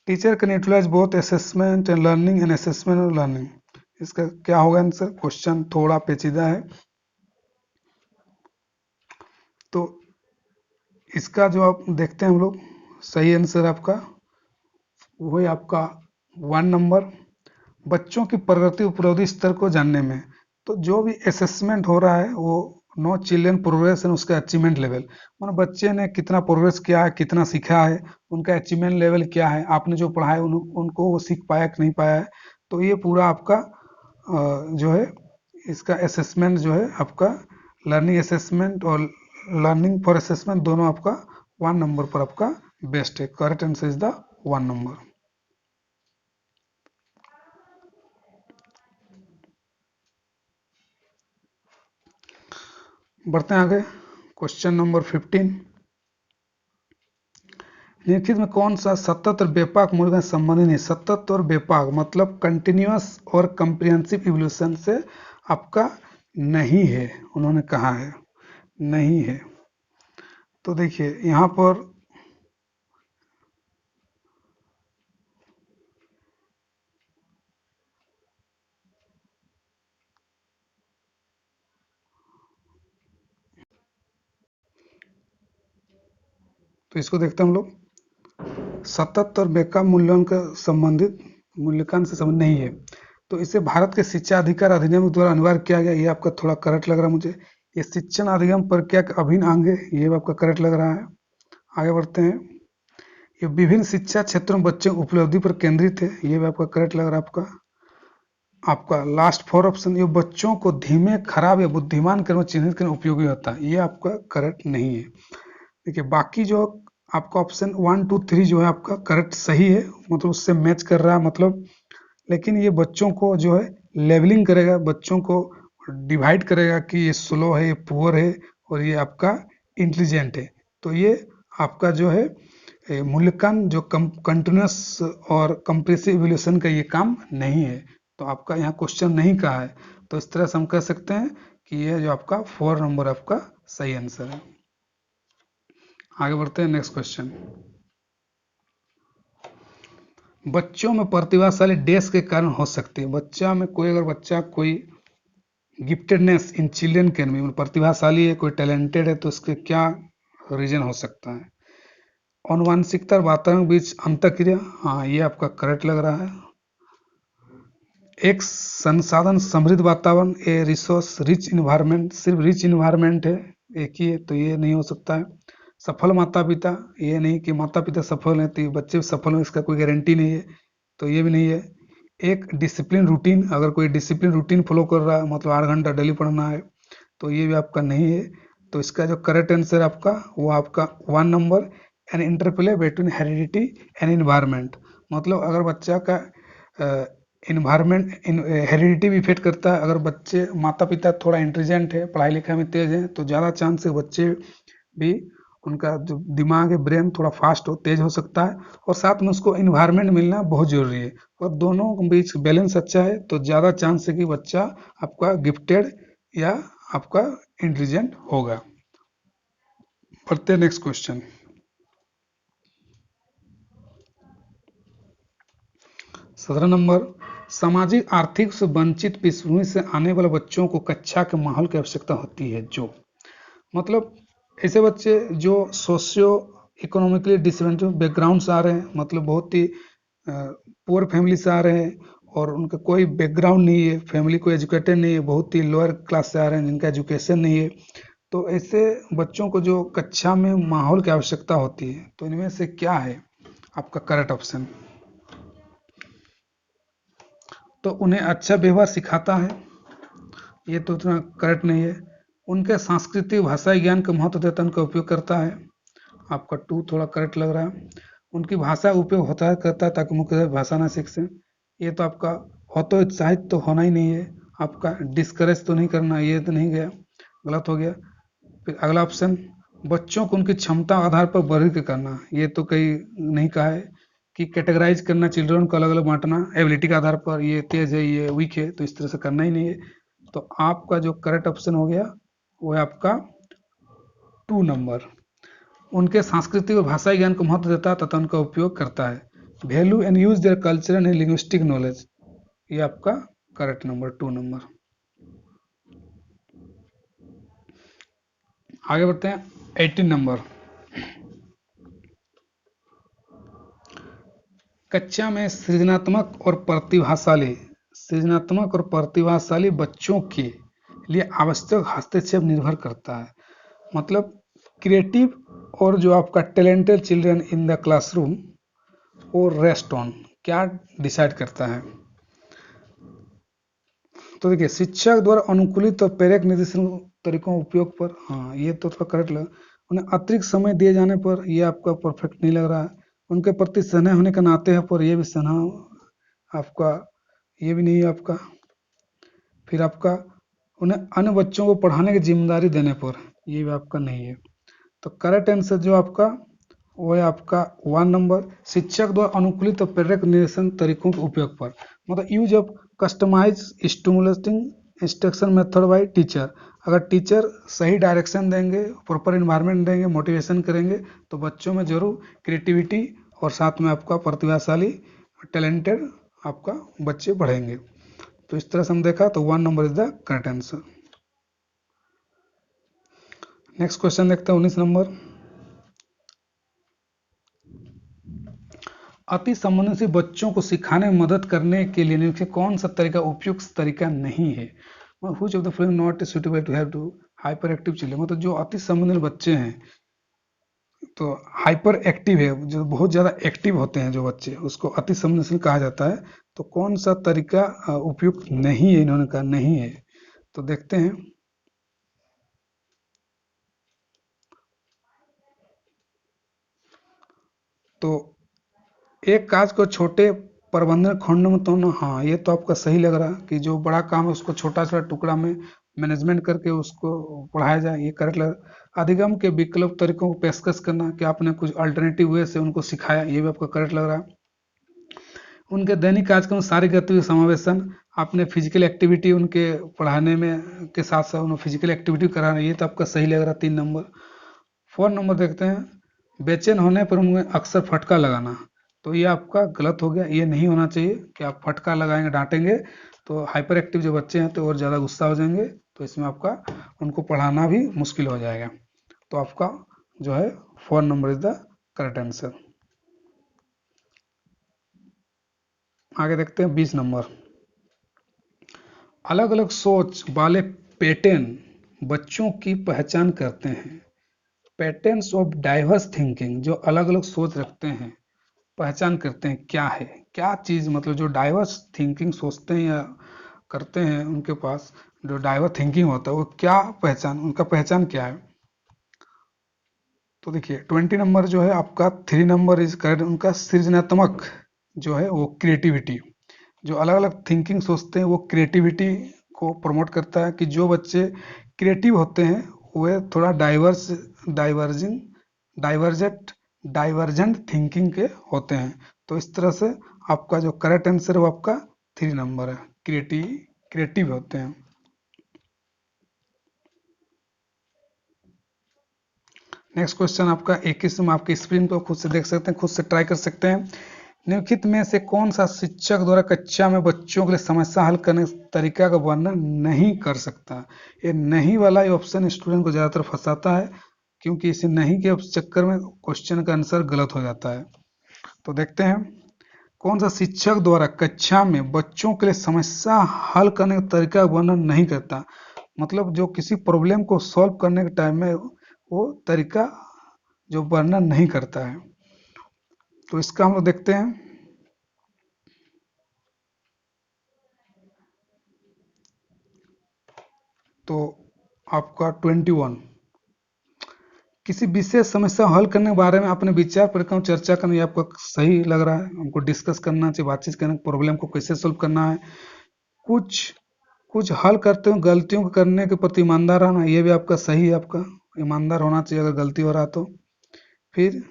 teacher can utilise both assessment and learning and assessment और लर्निंग, इसका क्या होगा आंसर। क्वेश्चन थोड़ा पेचीदा है, तो इसका जो आप देखते हैं हम लोग, सही आंसर आपका वही आपका 1 नंबर, बच्चों की प्रगति उपलब्धि स्तर को जानने में। तो जो भी असेसमेंट हो रहा है वो नो चिल्ड्रन प्रोग्रेस एंड उसका अचीवमेंट लेवल, मतलब बच्चे ने कितना प्रोग्रेस किया है, कितना सीखा है, उनका अचीवमेंट लेवल क्या है, आपने जो पढ़ा है उनको वो सीख पाया कि नहीं पाया है। तो ये पूरा आपका जो है इसका असेसमेंट जो है आपका लर्निंग असेसमेंट और लर्निंग फॉर असेसमेंट दोनों आपका 1 नंबर पर आपका बेस्ट है। Correct answer is the 1 number. बढ़ते हैं आगे, क्वेश्चन नंबर 15। निम्नलिखित में कौन सा सतत और व्यापक मूल्यांकन संबंधित नहीं। सतत और व्यापक मतलब कंटिन्यूअस और कंप्रिहेंसिव इवोल्यूशन से आपका नहीं है, उन्होंने कहा है नहीं है। तो देखिए यहाँ पर तो इसको देखते हैं हम लोग, सतत और व्यापक मूल्यांकन से संबंध नहीं है। तो इसे भारत के शिक्षा अधिकार अधिनियम द्वारा अनिवार्य किया गया, ये आपका थोड़ा करेक्ट लग रहा है मुझे। ये शिक्षण अधिनियम प्रक्रिया का अभिन्न अंग है, ये आपका करेक्ट लग रहा है। आगे बढ़ते हैं, ये विभिन्न शिक्षा क्षेत्रों में बच्चों की उपलब्धि पर केंद्रित है, ये भी आपका करेक्ट लग रहा है। आपका लास्ट 4 ऑप्शन, ये बच्चों को धीमे, खराब या बुद्धिमान के रूप में चिन्हित करने उपयोगी होता है, ये आपका करेक्ट नहीं है। देखिए बाकी जो आपका ऑप्शन 1 2 3 जो है आपका करेक्ट सही है, मतलब उससे मैच कर रहा है, मतलब लेकिन ये बच्चों को जो है लेवलिंग करेगा, बच्चों को डिवाइड करेगा कि ये स्लो है, ये पुअर है और ये आपका इंटेलिजेंट है। तो ये आपका जो है मूल्यांकन जो कंटिन्यूस और कंप्रेसिव इवोल्यूशन का ये काम नहीं है। तो आपका यहाँ क्वेश्चन नहीं कहा है, तो इस तरह से हम कह सकते हैं कि ये जो आपका 4 नंबर आपका सही आंसर है। आगे बढ़ते हैं नेक्स्ट क्वेश्चन। बच्चों में प्रतिभाशाली डैश के कारण हो सकती है। बच्चा में कोई अगर बच्चा कोई giftedness in children can be, प्रतिभाशाली है, कोई टैलेंटेड है, तो इसके क्या रीजन हो सकता है। आनुवांशिकता और वातावरण के बीच अंतःक्रिया, हाँ ये आपका करेक्ट लग रहा है। एक संसाधन समृद्ध वातावरण, ए रिसोर्स रिच इन्वायरमेंट, सिर्फ रिच इन्वायरमेंट है एक ही है, तो ये नहीं हो सकता है। सफल माता पिता, ये नहीं कि माता पिता सफल हैं तो बच्चे सफल हों, इसका कोई गारंटी नहीं है, तो ये भी नहीं है। एक डिसिप्लिन रूटीन, अगर कोई डिसिप्लिन रूटीन फॉलो कर रहा है, मतलब 8 घंटा डेली पढ़ना है, तो ये भी आपका नहीं है। तो इसका जो करेक्ट आंसर आपका वो आपका 1 number, an interplay between heredity and environment. मतलब अगर बच्चा का इन्वायरमेंट हेरिडिटी भी इफेक्ट करता है। अगर बच्चे माता पिता थोड़ा इंटेलिजेंट है, पढ़ाई लिखाई में तेज है, तो ज़्यादा चांस है बच्चे भी उनका जो दिमाग है, ब्रेन थोड़ा फास्ट हो, तेज हो सकता है। और साथ में उसको इन्वायरमेंट मिलना बहुत जरूरी है, और दोनों के बीच बैलेंस अच्छा है, तो ज़्यादा चांस है कि बच्चा आपका गिफ्टेड या आपका इंटेलिजेंट होगा। पढ़ते हैं नेक्स्ट क्वेश्चन। 17 नंबर, सामाजिक आर्थिक से वंचित पृष्ठभूमि से आने वाले बच्चों को कक्षा के माहौल की आवश्यकता होती है। जो मतलब ऐसे बच्चे जो सोशियो इकोनॉमिकली डिसएडवांटेज बैकग्राउंड से आ रहे हैं, मतलब बहुत ही पुअर फैमिली से आ रहे हैं और उनका कोई बैकग्राउंड नहीं है, फैमिली को एजुकेटेड नहीं है, बहुत ही लोअर क्लास से आ रहे हैं जिनका एजुकेशन नहीं है, तो ऐसे बच्चों को जो कक्षा में माहौल की आवश्यकता होती है, तो इनमें से क्या है आपका करेक्ट ऑप्शन। तो उन्हें अच्छा व्यवहार सिखाता है, ये तो उतना करेक्ट नहीं है। उनके सांस्कृतिक भाषाई ज्ञान का महत्व देता है, उनका उपयोग करता है, आपका 2 थोड़ा करेक्ट लग रहा है। उनकी भाषा उपयोग होता है करता है ताकि मुख्य भाषा ना सीख सकें, ये तो आपका हतोत्साहित तो होना ही नहीं है, आपका डिस्करेज तो नहीं करना, ये तो नहीं गया, गलत हो गया। फिर अगला ऑप्शन, बच्चों को उनकी क्षमता आधार पर वर्गीकृत करना, ये तो कहीं नहीं कहा है कि कैटेगराइज करना, चिल्ड्रन को अलग अलग बांटना एबिलिटी के आधार पर, ये तेज है ये वीक है, तो इस तरह से करना ही नहीं है। तो आपका जो करेक्ट ऑप्शन हो गया वो है आपका 2 नंबर। उनके सांस्कृतिक और भाषाई ज्ञान को महत्व देता है तथा उनका उपयोग करता है, value and use their cultural and linguistic knowledge, ये आपका करेक्ट नंबर 2 नंबर। आगे बढ़ते हैं 18 नंबर। कक्षा में सृजनात्मक और प्रतिभाशाली बच्चों के लिए आवश्यक हस्तक्षेप निर्भर करता है। मतलब क्रिएटिव और जो आपका talented children in the classroom और रेस्ट ऑन, क्या डिसाइड करता है। तो देखिए, शिक्षक द्वारा अनुकूलित और प्रेरक निर्देशन तरीकों उपयोग पर, हाँ ये तो थोड़ा करेक्ट लगा। उन्हें अतिरिक्त समय दिए जाने पर, ये आपका परफेक्ट नहीं लग रहा है। उनके प्रति स्नेह होने के नाते है पर, ये भी स्नेह आपका, ये भी नहीं है आपका। फिर आपका उन्हें अन्य बच्चों को पढ़ाने की जिम्मेदारी देने पर, ये भी आपका नहीं है। तो करेक्ट आंसर जो आपका वो है आपका 1 नंबर, शिक्षक द्वारा अनुकूलित और प्रेरक निर्देशन तरीकों के उपयोग पर, मतलब use of customise stimulating instruction method by teacher. अगर टीचर सही डायरेक्शन देंगे, प्रॉपर इन्वायरमेंट देंगे, मोटिवेशन करेंगे, तो बच्चों में जरूर क्रिएटिविटी और साथ में आपका प्रतिभाशाली टैलेंटेड आपका बच्चे बढ़ेंगे। तो इस तरह से हम देखा तो 1 number is the correct answer. Next question देखते हैं 19 नंबर। अति संवेदनशील बच्चों को सिखाने में मदद करने के लिए निम्न से कौन सा तरीका उपयुक्त तरीका नहीं है। Which of the following not suitable to have to hyper active children, मतलब जो अति संवेदनशील बच्चे हैं, तो हाइपर एक्टिव है, जो बहुत ज़्यादा एक्टिव होते हैं जो बच्चे, उसको अति संवेदनशील कहा जाता है। तो कौन सा तरीका उपयुक्त नहीं है, इन्होंने कहा नहीं है। तो देखते हैं। तो एक काज को छोटे प्रबंधन खंड में तो ना, हाँ ये तो आपका सही लग रहा कि जो बड़ा काम है उसको छोटा छोटा टुकड़ा में मैनेजमेंट करके उसको पढ़ाया जाए, ये करेक्ट लग रहा। अधिगम के विकल्प तरीकों को पेशकश करना, कि आपने कुछ अल्टरनेटिव वे से उनको सिखाया, ये भी आपका करेक्ट लग रहा। उनके दैनिक कार्यक्रम सारी गतिविधि समावेशन, आपने फिजिकल एक्टिविटी उनके पढ़ाने में के साथ साथ उन्हें फिजिकल एक्टिविटी कराना, ये तो आपका सही लग रहा 3 नंबर। 4 नंबर देखते हैं, बेचैन होने पर उनमें अक्सर फटका लगाना, तो ये आपका गलत हो गया, ये नहीं होना चाहिए कि आप फटका लगाएंगे डांटेंगे तो हाइपर एक्टिव जो बच्चे हैं तो और ज़्यादा गुस्सा हो जाएंगे, तो इसमें आपका उनको पढ़ाना भी मुश्किल हो जाएगा। तो आपका जो है 4 number is the correct answer. आगे देखते हैं 20 नंबर, अलग अलग सोच वाले पैटर्न बच्चों की पहचान करते हैं। पैटर्न्स ऑफ डाइवर्स थिंकिंग, जो अलग अलग सोच रखते हैं पहचान करते हैं, क्या है, क्या चीज़, मतलब जो डाइवर्स थिंकिंग सोचते हैं या करते हैं उनके पास जो डाइवर्स थिंकिंग होता है वो क्या पहचान, उनका पहचान क्या है। तो देखिए 20 नंबर जो है आपका, 3 नंबर इज करेक्ट, उनका सृजनात्मक जो है वो क्रिएटिविटी, जो अलग अलग थिंकिंग सोचते हैं वो क्रिएटिविटी को प्रमोट करता है, कि जो बच्चे क्रिएटिव होते हैं वे थोड़ा डाइवर्जिंग डाइवर्जेंट डाइवर्जेंट थिंकिंग के होते हैं। तो इस तरह से आपका जो करेक्ट आंसर है वो आपका 3 नंबर है, क्रिएटिव होते हैं। नेक्स्ट क्वेश्चन आपका 21 में, आपके स्क्रीन पर खुद से देख सकते हैं, खुद से ट्राई कर सकते हैं। निम्नलिखित में से कौन सा शिक्षक द्वारा कक्षा में बच्चों के लिए समस्या हल करने के तरीका का वर्णन नहीं कर सकता। ये नहीं वाला ये ऑप्शन स्टूडेंट को ज़्यादातर फंसाता है, क्योंकि इसे नहीं के चक्कर में क्वेश्चन का आंसर गलत हो जाता है। तो देखते हैं, कौन सा शिक्षक द्वारा कक्षा में बच्चों के लिए समस्या हल करने का तरीका का वर्णन नहीं करता, मतलब जो किसी प्रॉब्लम को सॉल्व करने के टाइम में वो तरीका जो वर्णन नहीं करता है। तो इसका हम लोग देखते हैं, तो आपका 21, किसी विशेष समस्या हल करने के बारे में अपने विचार प्रक्रिया चर्चा करना, ये आपको सही लग रहा है, हमको डिस्कस करना चाहिए, बातचीत करना, प्रॉब्लम को कैसे सोल्व करना है। कुछ कुछ हल करते हुए गलतियों को करने के प्रति ईमानदार रहना, ये भी आपका सही है, आपका ईमानदार होना चाहिए अगर गलती हो रहा तो। फिर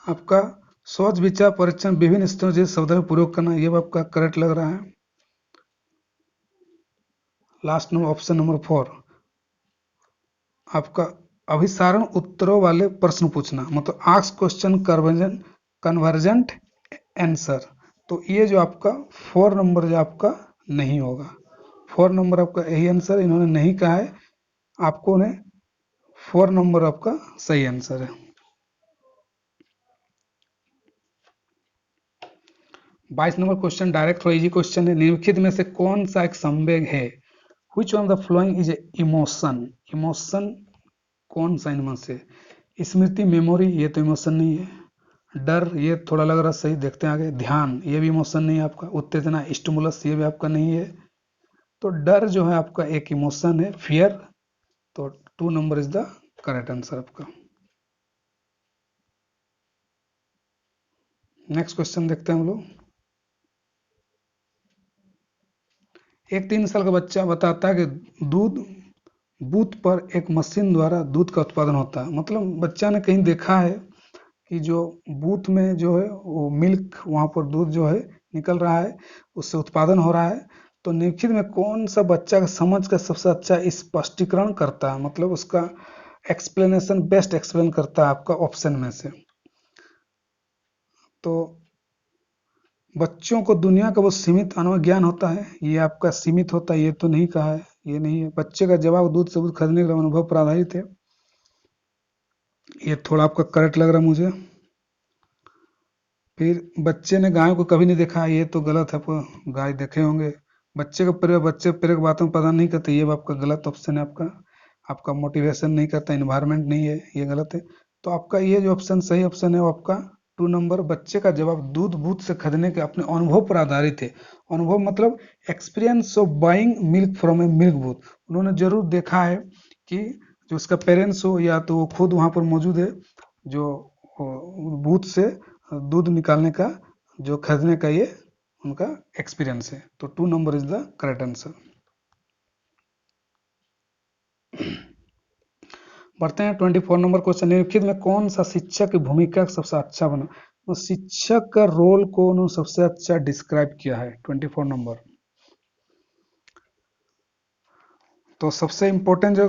आपका सोच विचार परीक्षण विभिन्न स्तरों जैसे शब्दों में प्रयोग करना, ये भी आपका करेक्ट लग रहा है। लास्ट नंबर ऑप्शन नंबर 4, आपका अभिसारण उत्तरों वाले प्रश्न पूछना, मतलब आस्क क्वेश्चन कन्वर्जेंट आंसर, तो ये जो आपका 4 नंबर जो आपका नहीं होगा। 4 नंबर आपका यही आंसर इन्होंने नहीं कहा है, आपको ने 4 नंबर आपका सही आंसर है। 22 नंबर क्वेश्चन डायरेक्ट थोड़ा इजी क्वेश्चन है, निम्नलिखित में से कौन सा एक संवेग है। Which one of the following is a emotion, emotion कौन सा इनमें से। स्मृति मेमोरी, ये तो इमोशन नहीं है। डर, ये थोड़ा लग रहा सही, देखते हैं आगे। ध्यान, ये भी इमोशन नहीं है आपका। उत्तेजना स्टिमुलस, ये भी आपका नहीं है। तो डर जो है आपका एक इमोशन है, फियर, तो 2 number is the correct answer आपका। नेक्स्ट क्वेश्चन देखते हैं हम लोग। एक 3 साल का बच्चा बताता है कि दूध बूथ पर एक मशीन द्वारा दूध का उत्पादन होता है, मतलब बच्चा ने कहीं देखा है कि जो बूथ में जो है वो मिल्क, वहाँ पर दूध जो है निकल रहा है, उससे उत्पादन हो रहा है। तो निम्नलिखित में कौन सा बच्चा का समझ का सबसे अच्छा स्पष्टीकरण करता है, मतलब उसका एक्सप्लेनेशन बेस्ट एक्सप्लेन करता है आपका ऑप्शन में से। तो बच्चों को दुनिया का वो सीमित अनुभव ज्ञान होता है, ये आपका सीमित होता है, ये तो नहीं कहा है, ये नहीं है। बच्चे का जवाब दूध से दूध खरीदने का अनुभव पर आधारित है, ये थोड़ा आपका करेक्ट लग रहा है मुझे। फिर बच्चे ने गाय को कभी नहीं देखा, ये तो गलत है, आपको गाय देखे होंगे। बच्चे का परिवार बच्चे पेड़ की बातों में प्रदान नहीं करते, ये आपका गलत ऑप्शन है। आपका आपका मोटिवेशन नहीं करता, इन्वायरमेंट नहीं है, ये गलत है। तो आपका ये जो ऑप्शन सही ऑप्शन है वो आपका 2 नंबर, बच्चे का जवाब दूध बूथ से खरीदने के अपने अनुभव पर आधारित है। अनुभव मतलब experience of buying milk from A milk booth, उन्होंने जरूर देखा है कि जो उसका पेरेंट्स हो या तो वो खुद वहाँ पर मौजूद है, जो बूथ से दूध निकालने का जो खरीदने का ये उनका एक्सपीरियंस है। तो 2 number is the correct answer. बढ़ते हैं 24 नंबर क्वेश्चन। निम्नलिखित में कौन सा शिक्षक की भूमिका सबसे अच्छा बना? तो शिक्षक का रोल को उन्होंने सबसे अच्छा डिस्क्राइब किया है 24 नंबर। तो सबसे इम्पोर्टेंट जो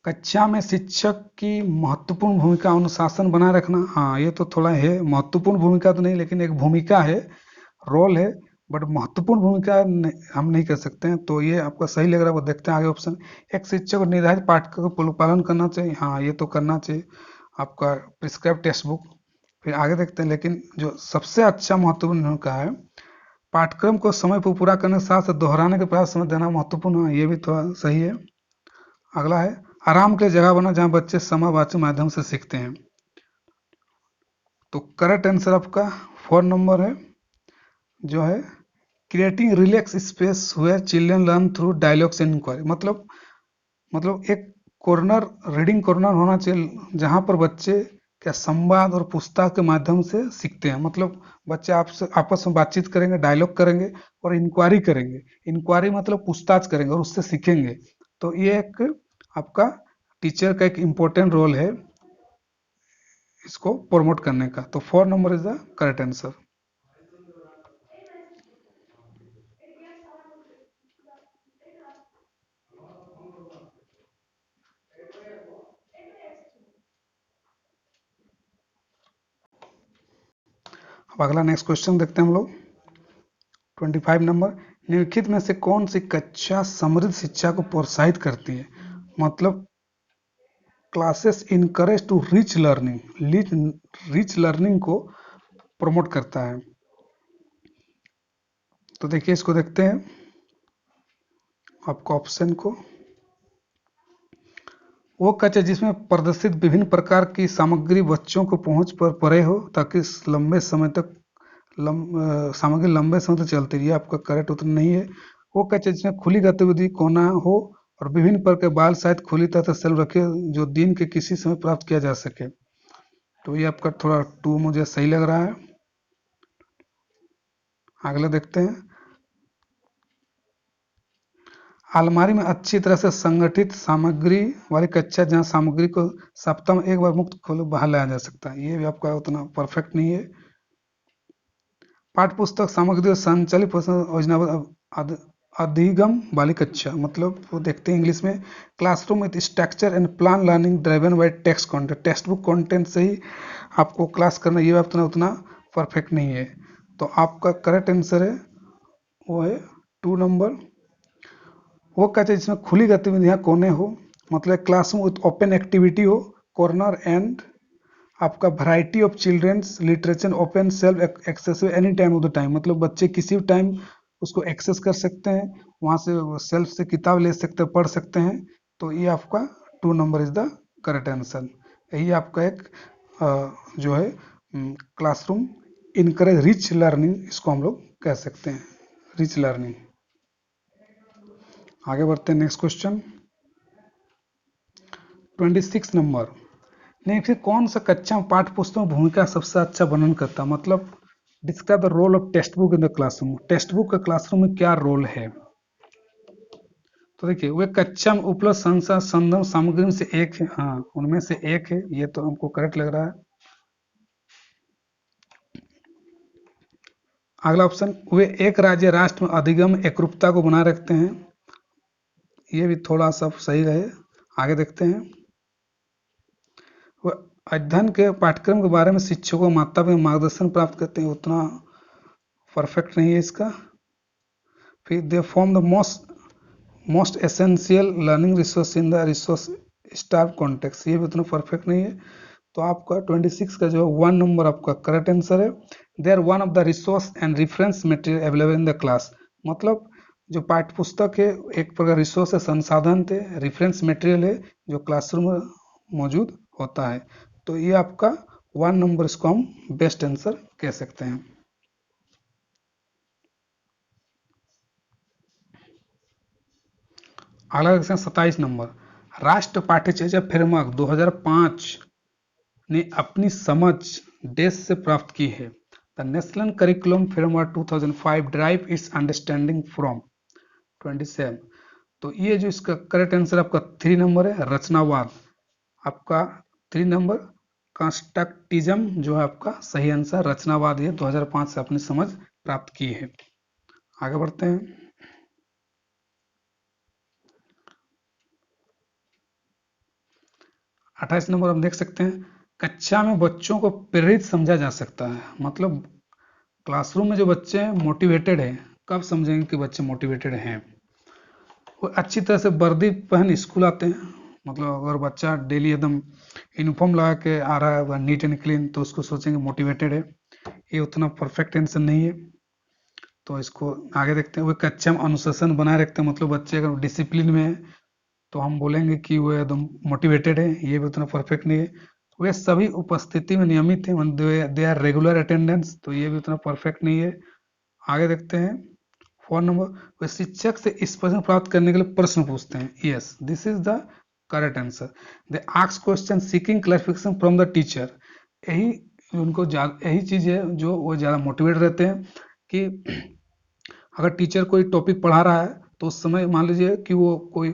कक्षा में शिक्षक की महत्वपूर्ण भूमिका, अनुशासन बनाए रखना। हाँ, ये तो थोड़ा है, महत्वपूर्ण भूमिका तो नहीं, लेकिन एक भूमिका है, रोल है, बट महत्वपूर्ण भूमिका हम नहीं कर सकते हैं। तो ये आपका सही लग रहा है, वो देखते हैं आगे ऑप्शन। एक शिक्षक को निर्धारित पाठ्यक्रम का पालन करना चाहिए। हाँ, ये तो करना चाहिए, आपका प्रिस्क्राइब टेक्स्ट बुक। फिर आगे देखते हैं, लेकिन जो सबसे अच्छा महत्वपूर्ण भूमिका है, पाठ्यक्रम को समय पर पूरा करने के साथ साथ दोहराने के प्रयास समय देना महत्वपूर्ण है। ये भी थोड़ा सही है। अगला है आराम के लिए जगह बना जहां बच्चे समावाची माध्यम से सीखते हैं। तो करेक्ट आंसर आपका 4 नंबर है, जो है creating relax space where children learn through dialogues and inquiry. मतलब एक कॉर्नर, रीडिंग कॉर्नर होना चाहिए जहां पर बच्चे क्या संवाद और पुस्तक के माध्यम से सीखते हैं। मतलब बच्चे आपसे आपस में बातचीत करेंगे, डायलॉग करेंगे और इंक्वायरी करेंगे। इंक्वायरी मतलब पूछताछ करेंगे और उससे सीखेंगे। तो ये एक आपका टीचर का एक इम्पोर्टेंट रोल है इसको प्रमोट करने का। तो 4 number is the correct answer. अब अगला नेक्स्ट क्वेश्चन देखते हैं हम लोग। 25 नंबर, निम्नलिखित में से कौन सी कक्षा समृद्ध शिक्षा को प्रोत्साहित करती है? मतलब classes encourage to rich learning, rich learning को प्रमोट करता है। तो देखिए, इसको देखते हैं आपको ऑप्शन को। वो कक्षा जिसमें प्रदर्शित विभिन्न प्रकार की सामग्री बच्चों को पहुंच पर परे हो, ताकि लंबे समय तक सामग्री लंबे समय तक चलती रही। आपका करेक्ट उत्तर नहीं है। वो कक्षा जिसमें खुली गतिविधि कोना हो और विभिन्न प्रकार के बाल साहित्य खुली तरह सेल रखे, जो दिन के किसी समय प्राप्त किया जा सके। तो ये आपका थोड़ा 2 मुझे सही लग रहा है। अगला देखते हैं, अलमारी में अच्छी तरह से संगठित सामग्री वाली कक्षा जहां सामग्री को सप्ताह में एक बार मुक्त खोल बाहर लाया जा सकता है। ये भी आपका उतना परफेक्ट नहीं है। पाठ्य पुस्तक सामग्री और संचालित योजना अधिगम वाली कक्षा, मतलब वो देखते हैं इंग्लिश में classroom with structure and plan learning driven by text content. Text book content से ही आपको क्लास करना, ये उतना परफेक्ट नहीं है। तो आपका करेक्ट आंसर है वो है 2 नंबर। वो कहते हैं जिसमें खुली गतिविधियां कोने हो, मतलब क्लासरूम विथ ओपन एक्टिविटी हो, कॉर्नर एंड आपका variety of children's literature open self excessive any time of the time, मतलब बच्चे किसी भी टाइम उसको एक्सेस कर सकते हैं, वहां से सेल्फ से किताब ले सकते हैं, पढ़ सकते हैं। तो ये आपका 2 number is the correct answer. यही आपका एक जो है क्लासरूम इनकरेज रिच लर्निंग, इसको हम लोग कह सकते हैं, रिच लर्निंग। आगे बढ़ते हैं नेक्स्ट क्वेश्चन 26 नंबर, नेक्स्ट कौन सा कक्षा में पाठ्य पुस्तकों भूमिका सबसे अच्छा वर्णन करता है? मतलब describe the role of text book in the classroom. Text book का क्लासरूम में क्या रोल है? तो देखिए, वे कक्षा में उपलब्ध संदर्भ सामग्री में से एक है। हाँ, उनमें से एक है, ये तो हमको करेक्ट लग रहा है। अगला ऑप्शन, वे एक राज्य राष्ट्र में अधिगम एकरूपता को बनाए रखते हैं। ये भी थोड़ा सा सही रहे। आगे देखते हैं, वह अध्ययन के पाठ्यक्रम के बारे में शिक्षकों माता पिता मार्गदर्शन प्राप्त करते हैं, उतना परफेक्ट नहीं है इसका। फिर they form the most essential learning resource in the resource staff context, ये भी उतना परफेक्ट नहीं है। तो आपका 26 का जो 1 नंबर आपका करेक्ट आंसर है। They are one of the resource and reference material available in the class, मतलब जो पाठ्य पुस्तक है एक प्रकार रिसोर्स है, संसाधन थे, रेफरेंस मटेरियल है जो क्लासरूम में मौजूद होता है। तो ये आपका 1 नंबर, इसको हम बेस्ट आंसर कह सकते हैं। अगला क्वेश्चन 27 नंबर, राष्ट्र पाठ्यचर्या फ्रेमवर्क 2005 ने अपनी समझ देश से प्राप्त की है। The national curriculum framework 2005 drive it's understanding from 27। तो ये जो इसका करेक्ट आंसर आपका 3 नंबर है, रचनावाद। आपका 3 नंबर कंस्ट्रक्टिज्म जो है आपका सही आंसर रचनावाद, ये 2005 से अपनी समझ प्राप्त की है। आगे बढ़ते हैं। 28 नंबर हम देख सकते हैं, कक्षा में बच्चों को प्रेरित समझा जा सकता है। मतलब क्लासरूम में जो बच्चे मोटिवेटेड हैं, कब समझेंगे कि बच्चे मोटिवेटेड हैं? वो अच्छी तरह से वर्दी पहन स्कूल आते हैं। मतलब अगर बच्चा डेली एकदम यूनिफॉर्म लगा के आ रहा है, नीट एंड क्लीन, तो उसको सोचेंगे मोटिवेटेड है। ये उतना परफेक्ट आंसर नहीं है। तो इसको आगे देखते हैं। वो कक्षा में अनुशासन बनाए रखते हैं, मतलब बच्चे अगर डिसिप्लिन में है तो हम बोलेंगे कि वो एकदम मोटिवेटेड है। ये भी उतना परफेक्ट नहीं है। वे सभी उपस्थिति में नियमित है, दे आर रेगुलर अटेंडेंस, तो ये भी उतना परफेक्ट नहीं है। आगे देखते हैं। 4 नंबर, वे शिक्षक से इस प्रश्न प्राप्त करने के लिए प्रश्न पूछते हैं। Yes, this is the correct answer. They ask question seeking clarification from the teacher. यही उनको यही चीज है जो वो ज्यादा मोटिवेट रहते हैं कि अगर टीचर कोई टॉपिक पढ़ा रहा है तो उस समय मान लीजिए कि वो कोई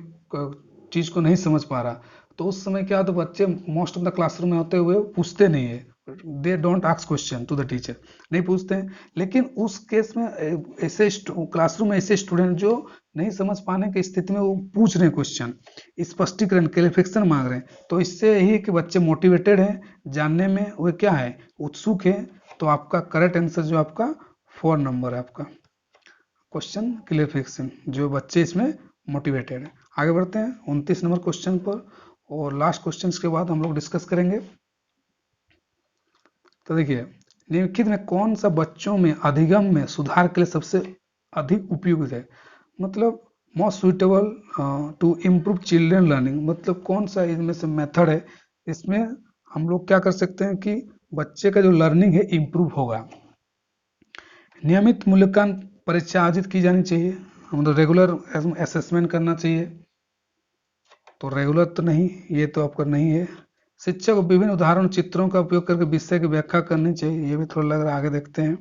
चीज को नहीं समझ पा रहा, तो उस समय क्या, तो बच्चे मोस्ट ऑफ द क्लासरूम में होते हुए पूछते नहीं है। They don't ask question to the teacher, नहीं पूछते हैं। लेकिन उस केस में ऐसे क्लासरूम में ऐसे स्टूडेंट जो नहीं समझ पाने की स्थिति में वो पूछ रहे हैं क्वेश्चन, स्पष्टीकरण क्लैरिफिकेशन मांग रहे हैं, तो इससे यही है कि बच्चे मोटिवेटेड हैं, जानने में वो क्या है, उत्सुक है। तो आपका करेक्ट आंसर जो आपका 4 नंबर है आपका क्वेश्चन क्लियरिफिकेशन, जो बच्चे इसमें मोटिवेटेड है। आगे बढ़ते हैं 29 नंबर क्वेश्चन पर, और लास्ट क्वेश्चन के बाद हम लोग डिस्कस करेंगे। तो देखिए, निम्नलिखित में कौन सा बच्चों में अधिगम में सुधार के लिए सबसे अधिक उपयुक्त है? मतलब most suitable to improve children learning, मतलब कौन सा इनमें से मेथड है, इसमें हम लोग क्या कर सकते हैं कि बच्चे का जो लर्निंग है इम्प्रूव होगा। नियमित मूल्यांकन परीक्षा आयोजित की जानी चाहिए, मतलब रेगुलर असेसमेंट करना चाहिए। तो रेगुलर तो नहीं, ये तो आपका नहीं है। शिक्षक को विभिन्न उदाहरण चित्रों का उपयोग करके विषय की व्याख्या करनी चाहिए, ये भी थोड़ा लग रहा है। आगे देखते हैं।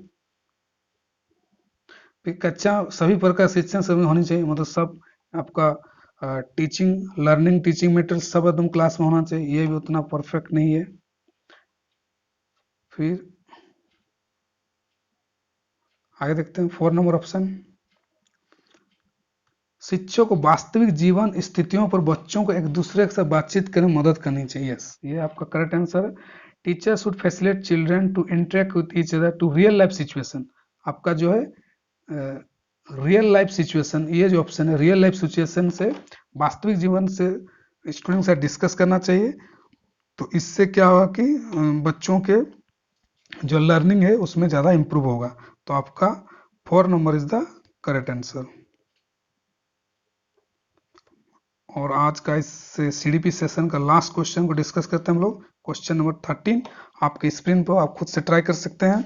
फिर कक्षा सभी प्रकार शिक्षण सभी होनी चाहिए, मतलब सब आपका टीचिंग लर्निंग टीचिंग मटेरियल सब एकदम क्लास में होना चाहिए, ये भी उतना परफेक्ट नहीं है। फिर आगे देखते हैं 4 नंबर ऑप्शन, शिक्षकों को वास्तविक जीवन स्थितियों पर बच्चों को एक दूसरे के साथ बातचीत करने में मदद करनी चाहिए। यस, ये आपका करेक्ट आंसर है। Teacher should facilitate children to interact with each other to real life situation. आपका जो है रियल लाइफ सिचुएशन, ये जो ऑप्शन है रियल लाइफ सिचुएशन से वास्तविक जीवन से स्टूडेंट के साथ डिस्कस करना चाहिए। तो इससे क्या होगा कि बच्चों के जो लर्निंग है उसमें ज़्यादा इम्प्रूव होगा। तो आपका 4 number is the correct answer. और आज का इस सीडीपी सेशन का लास्ट क्वेश्चन को डिस्कस करते हैं हम लोग। क्वेश्चन नंबर 13 आपके स्क्रीन पर आप खुद से ट्राई कर सकते हैं।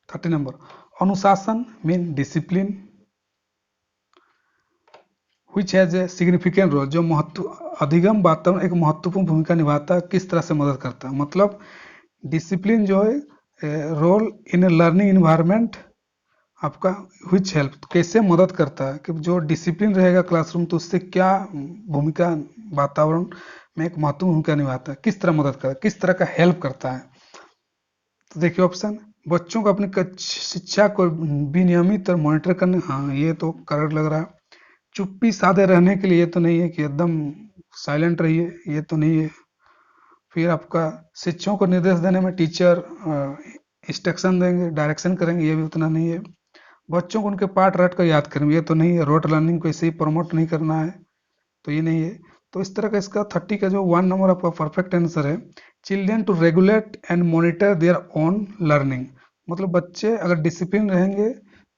13 नंबर, अनुशासन mean discipline which has a significant role, जो अधिगम वातावरण एक महत्वपूर्ण भूमिका निभाता है, किस तरह से मदद करता है। मतलब डिसिप्लिन जो है role in a learning environment आपका व्हिच हेल्प, कैसे मदद करता है कि जो डिसिप्लिन रहेगा क्लासरूम तो उससे क्या भूमिका वातावरण में एक महत्वपूर्ण भूमिका निभाता है, किस तरह मदद करता है, किस तरह का हेल्प करता है। तो देखिए ऑप्शन, बच्चों को अपनी शिक्षा को विनियमित और मॉनिटर करने, हाँ ये तो करेक्ट लग रहा है। चुप्पी साधे रहने के लिए, ये तो नहीं है कि एकदम साइलेंट रहिए, ये तो नहीं है। फिर आपका शिक्षकों को निर्देश देने में टीचर इंस्ट्रक्शन देंगे, डायरेक्शन करेंगे, ये भी उतना नहीं है। बच्चों को उनके पाठ रट कर याद करेंगे, ये तो नहीं है। रोट लर्निंग को ऐसे ही प्रमोट नहीं करना है, तो ये नहीं है। तो इस तरह का इसका 30 का जो 1 नंबर आपका परफेक्ट आंसर है। Children to regulate and monitor their own learning, मतलब बच्चे अगर डिसिप्लिन रहेंगे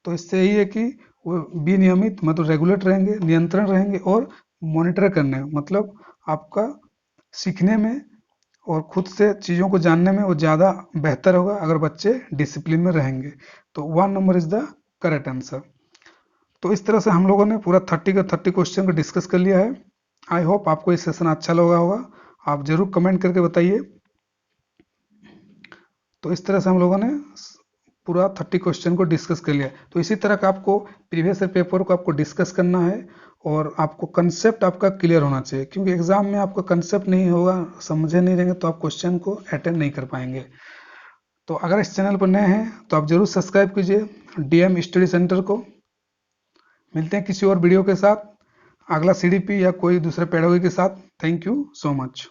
तो इससे यही है कि वो विनियमित मतलब रेगुलेट रहेंगे, नियंत्रण रहेंगे, और मॉनिटर करने मतलब आपका सीखने में और खुद से चीज़ों को जानने में वो ज़्यादा बेहतर होगा अगर बच्चे डिसिप्लिन में रहेंगे। तो 1 number is the correct answer. तो इस तरह से हम लोगों ने पूरा 30 का 30 क्वेश्चन को डिस्कस कर लिया है। आई होप आपको ये सेशन अच्छा लगा होगा। आप जरूर कमेंट करके बताइए। तो इस तरह से हम लोगों ने पूरा 30 क्वेश्चन को डिस्कस कर लिया। तो इसी तरह का आपको प्रीवियस ईयर पेपर को आपको डिस्कस करना है और आपको कंसेप्ट आपका क्लियर होना चाहिए, क्योंकि एग्जाम में आपका कंसेप्ट नहीं होगा, समझे नहीं रहेंगे तो आप क्वेश्चन को अटेंड नहीं कर पाएंगे। तो अगर इस चैनल पर नए हैं तो आप जरूर सब्सक्राइब कीजिए डीएम स्टडी सेंटर को। मिलते हैं किसी और वीडियो के साथ, अगला सीडीपी या कोई दूसरे पेडोगी के साथ। Thank you so much.